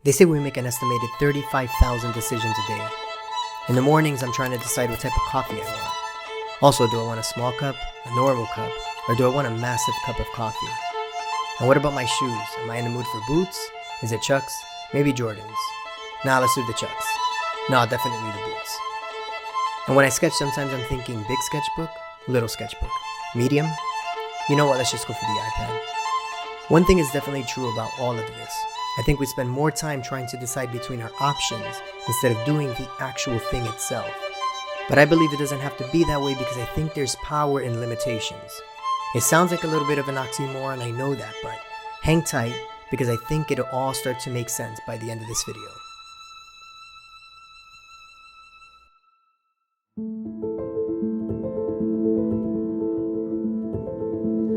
They say we make an estimated 35,000 decisions a day. In the mornings, I'm trying to decide what type of coffee I want. Also, do I want a small cup, a normal cup, or do I want a massive cup of coffee? And what about my shoes? Am I in the mood for boots? Is it Chucks? Maybe Jordans. Nah, let's do the Chucks. No, definitely the boots. And when I sketch, sometimes I'm thinking big sketchbook, little sketchbook, medium. You know what, let's just go for the iPad. One thing is definitely true about all of this. I think we spend more time trying to decide between our options instead of doing the actual thing itself. But I believe it doesn't have to be that way because I think there's power in limitations. It sounds like a little bit of an oxymoron, I know that, but hang tight because I think it'll all start to make sense by the end of this video.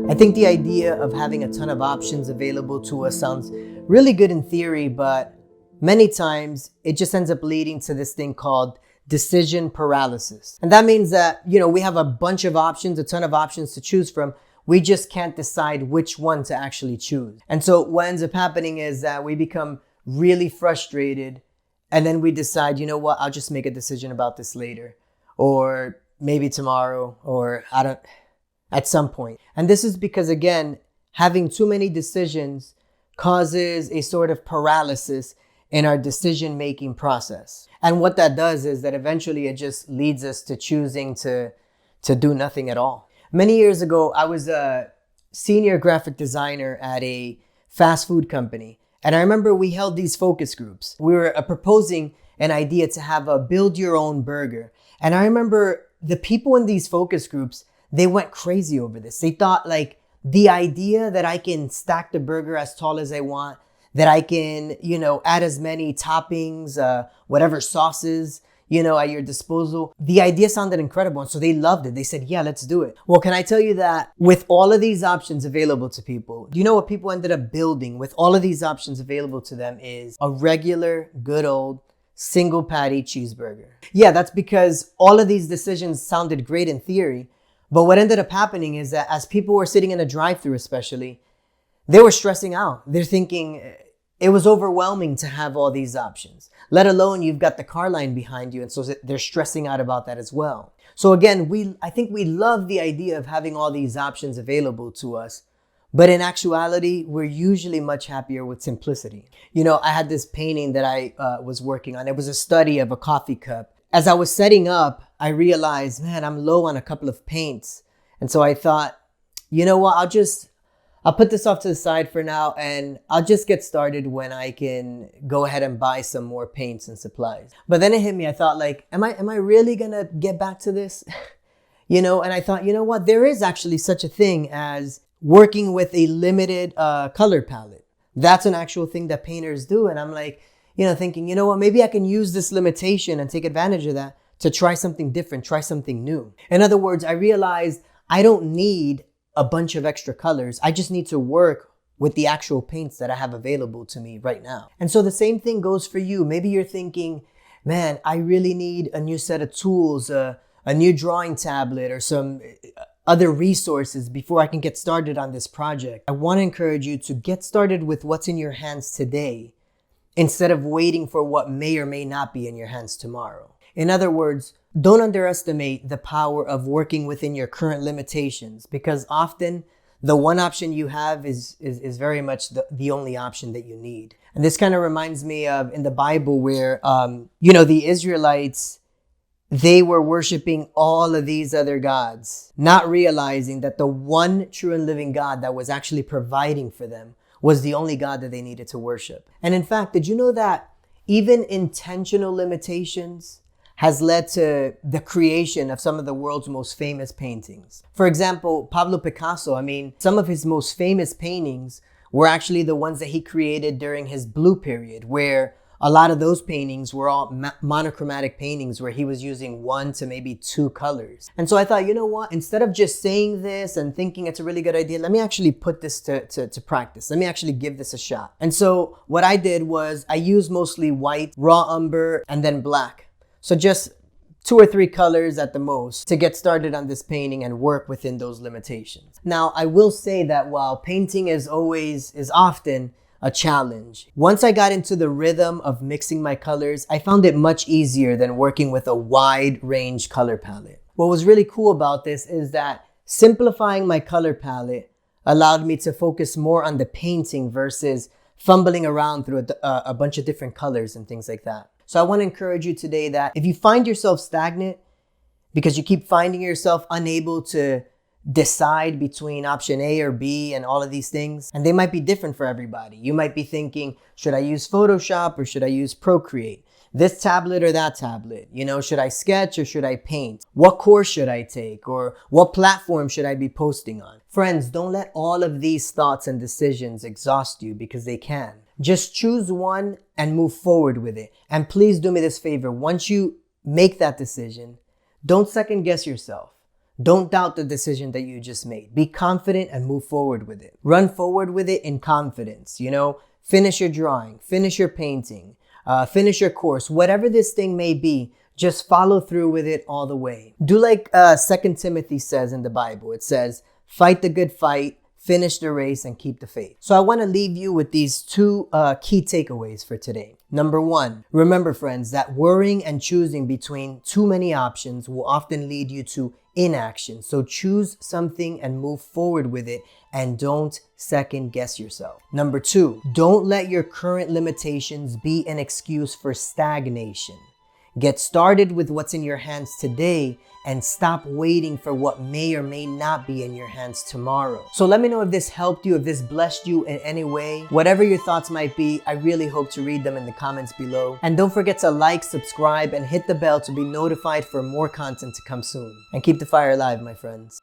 I think the idea of having a ton of options available to us sounds really good in theory, but many times it just ends up leading to this thing called decision paralysis. And that means that, we have a bunch of options, a ton of options to choose from. We just can't decide which one to actually choose. And so what ends up happening is that we become really frustrated and then we decide, I'll just make a decision about this later, or maybe tomorrow, or at some point. And this is because, again, having too many decisions causes a sort of paralysis in our decision-making process. And what that does is that eventually it just leads us to choosing to do nothing at all. Many years ago, I was a senior graphic designer at a fast food company. And I remember we held these focus groups. We were proposing an idea to have a build your own burger. And I remember the people in these focus groups, they went crazy over this. They thought the idea that I can stack the burger as tall as I want, that I can, add as many toppings, whatever sauces, at your disposal. The idea sounded incredible. And so they loved it. They said, yeah, let's do it. Well, can I tell you that with all of these options available to people, do you know what people ended up building with all of these options available to them is a regular, good old single patty cheeseburger. Yeah, that's because all of these decisions sounded great in theory. But what ended up happening is that as people were sitting in a drive-thru especially, they were stressing out. They're thinking it was overwhelming to have all these options, let alone you've got the car line behind you. And so they're stressing out about that as well. So again, I think we love the idea of having all these options available to us. But in actuality, we're usually much happier with simplicity. I had this painting that I was working on. It was a study of a coffee cup. As I was setting up, I realized, man, I'm low on a couple of paints. And so I thought, you know what, I'll put this off to the side for now and I'll just get started when I can go ahead and buy some more paints and supplies. But then it hit me, I thought am I really gonna get back to this? And I thought, you know what, there is actually such a thing as working with a limited color palette. That's an actual thing that painters do. And I'm thinking, maybe I can use this limitation and take advantage of that to try something different, try something new. In other words, I realized I don't need a bunch of extra colors. I just need to work with the actual paints that I have available to me right now. And so the same thing goes for you. Maybe you're thinking, man, I really need a new set of tools, a new drawing tablet or some other resources before I can get started on this project. I want to encourage you to get started with what's in your hands today, instead of waiting for what may or may not be in your hands tomorrow. In other words, don't underestimate the power of working within your current limitations, because often the one option you have is very much the only option that you need. And this kind of reminds me of in the Bible where, the Israelites, they were worshiping all of these other gods, not realizing that the one true and living God that was actually providing for them was the only God that they needed to worship. And in fact, did you know that even intentional limitations has led to the creation of some of the world's most famous paintings? For example, Pablo Picasso, some of his most famous paintings were actually the ones that he created during his blue period, where a lot of those paintings were all monochromatic paintings where he was using 1 to maybe 2 colors. And so I thought, you know what, instead of just saying this and thinking it's a really good idea, let me actually put this to practice. Let me actually give this a shot. And so what I did was I used mostly white, raw umber, and then black. So just 2 or 3 colors at the most to get started on this painting and work within those limitations. Now, I will say that while painting is often a challenge. Once I got into the rhythm of mixing my colors, I found it much easier than working with a wide range color palette. What was really cool about this is that simplifying my color palette allowed me to focus more on the painting versus fumbling around through a bunch of different colors and things like that. So I want to encourage you today that if you find yourself stagnant because you keep finding yourself unable to decide between option A or B and all of these things, and they might be different for everybody. You might be thinking, should I use Photoshop or should I use Procreate? This tablet or that tablet? Should I sketch or should I paint? What course should I take? Or what platform should I be posting on? Friends, don't let all of these thoughts and decisions exhaust you, because they can. Just choose one and move forward with it. And please do me this favor. Once you make that decision, don't second guess yourself. Don't doubt the decision that you just made. Be confident and move forward with it. Run forward with it in confidence. Finish your drawing, finish your painting, finish your course, whatever this thing may be. Just follow through with it all the way. Do like 2 Timothy says in the Bible. It says, fight the good fight, finish the race, and keep the faith. So I want to leave you with these two key takeaways for today. Number one, remember, friends, that worrying and choosing between too many options will often lead you to inaction. So choose something and move forward with it, and don't second guess yourself. Number two, don't let your current limitations be an excuse for stagnation. Get started with what's in your hands today and stop waiting for what may or may not be in your hands tomorrow. So let me know if this helped you, if this blessed you in any way. Whatever your thoughts might be, I really hope to read them in the comments below. And don't forget to like, subscribe, and hit the bell to be notified for more content to come soon. And keep the fire alive, my friends.